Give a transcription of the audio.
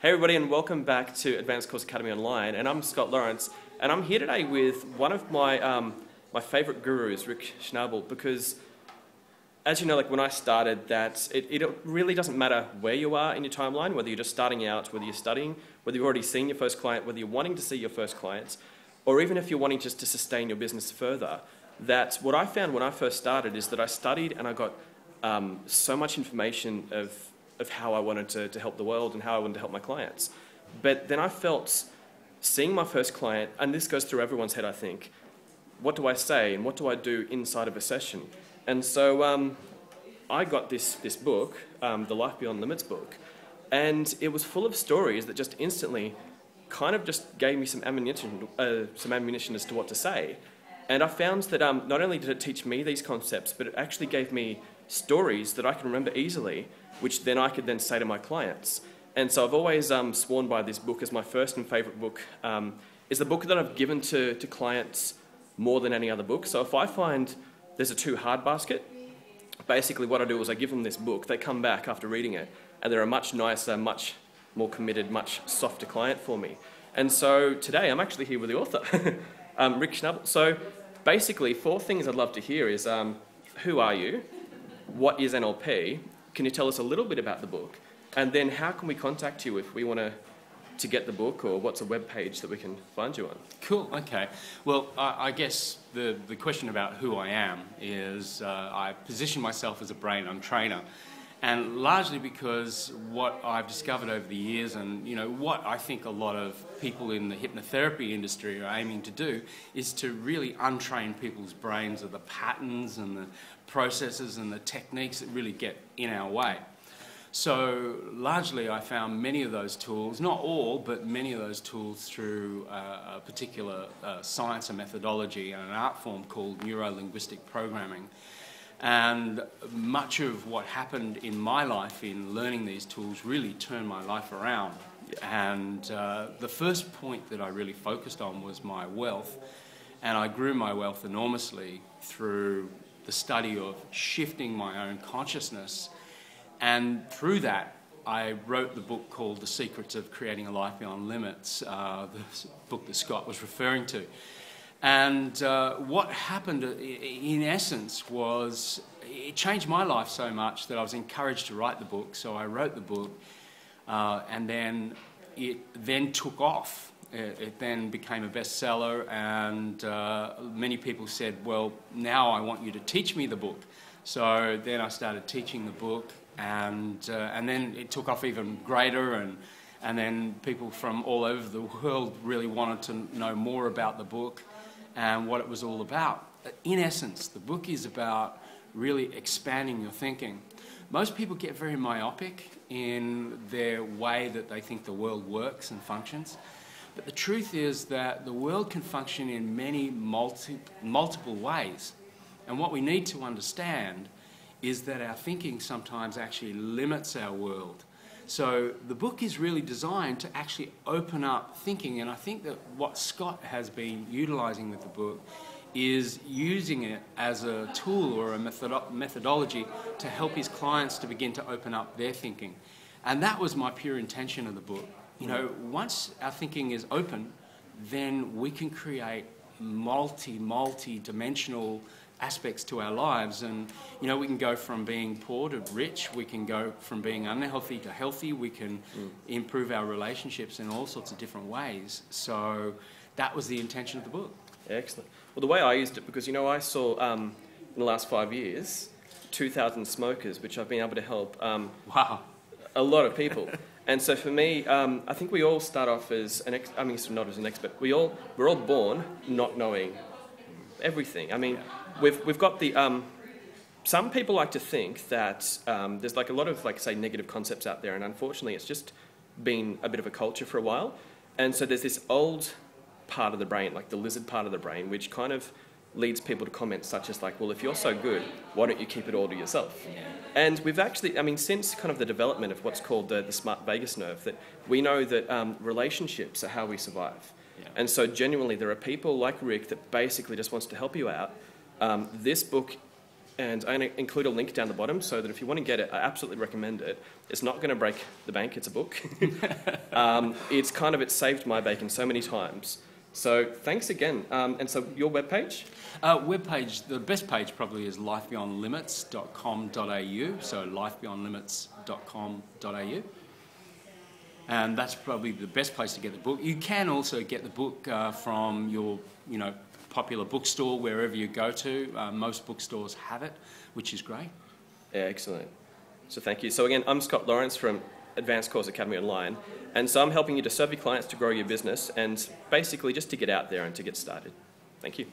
Hey everybody, and welcome back to Advanced Course Academy Online, and I'm Scott Lawrence, and I'm here today with one of my my favourite gurus, Rick Schnabel, because as you know, like when I started, that it really doesn't matter where you are in your timeline, whether you're just starting out, whether you're studying, whether you've already seen your first client, whether you're wanting to see your first clients, or even if you're wanting just to sustain your business further, that what I found when I first started is that I studied and I got so much information of how I wanted to help the world and how I wanted to help my clients. But then I felt, seeing my first client, and this goes through everyone's head, I think, what do I say and what do I do inside of a session? And so I got this book, the Life Beyond Limits book, and it was full of stories that just instantly kind of just gave me some ammunition as to what to say. And I found that not only did it teach me these concepts, but it actually gave me stories that I can remember easily, which then I could then say to my clients. And so I've always sworn by this book as my first and favourite book. Is the book that I've given to clients more than any other book. So if I find there's a too hard basket, basically what I do is I give them this book, they come back after reading it, and they're a much nicer, much more committed, much softer client for me. And so today I'm actually here with the author, Rick Schnabel. So basically 4 things I'd love to hear is who are you? What is NLP? Can you tell us a little bit about the book? And then how can we contact you if we want to get the book, or what's a web page that we can find you on? Cool, okay. Well, I guess the question about who I am is I position myself as a brain trainer, and largely because what I've discovered over the years, and what I think a lot of people in the hypnotherapy industry are aiming to do, is to really untrain people's brains of the patterns and the processes and the techniques that really get in our way. So largely I found many of those tools, not all, but many of those tools through a particular science and methodology and an art form called neuro-linguistic programming. And much of what happened in my life in learning these tools really turned my life around. And the first point that I really focused on was my wealth, and I grew my wealth enormously through the study of shifting my own consciousness. And through that, I wrote the book called The Secrets of Creating a Life Beyond Limits, the book that Scott was referring to. And what happened, in essence, was it changed my life so much that I was encouraged to write the book. So I wrote the book, and then it then took off. It then became a bestseller, and many people said, well, now I want you to teach me the book. So then I started teaching the book, and then it took off even greater, and then people from all over the world really wanted to know more about the book and what it was all about. In essence, the book is about really expanding your thinking. Most people get very myopic in their way that they think the world works and functions. But the truth is that the world can function in many multiple ways. And what we need to understand is that our thinking sometimes actually limits our world. So the book is really designed to actually open up thinking, and I think that what Scott has been utilising with the book is using it as a tool or a methodology to help his clients to begin to open up their thinking. And that was my pure intention of the book. Once our thinking is open, then we can create multi-dimensional aspects to our lives, and we can go from being poor to rich, we can go from being unhealthy to healthy, we can improve our relationships in all sorts of different ways. So that was the intention of the book. Excellent. Well, the way I used it, because I saw in the last 5 years 2,000 smokers, which I've been able to help Wow. a lot of people. And so for me, I think we all start off as not as an expert. We're all born not knowing everything. We've got the some people like to think that there's like a lot of say negative concepts out there, and unfortunately it's just been a bit of a culture for a while. And so there's this old part of the brain, like the lizard part of the brain, which kind of leads people to comments such as well, if you're so good, why don't you keep it all to yourself? Yeah. And we've actually, since kind of the development of what's called the smart vagus nerve, that we know that relationships are how we survive. Yeah. And so genuinely there are people like Rick that basically just wants to help you out. This book And I'm going to include a link down the bottom so that if you want to get it, I absolutely recommend it. It's not going to break the bank, it's a book. It's saved my bacon so many times. So thanks again. And so your webpage? Webpage, the best page probably is lifebeyondlimits.com.au, so lifebeyondlimits.com.au. And that's probably the best place to get the book. You can also get the book from your, popular bookstore, wherever you go to. Most bookstores have it, which is great. Yeah, excellent. So thank you. So again, I'm Scott Lawrence from Advanced Course Academy Online. And so I'm helping you to serve your clients, to grow your business, and basically just to get out there and to get started. Thank you.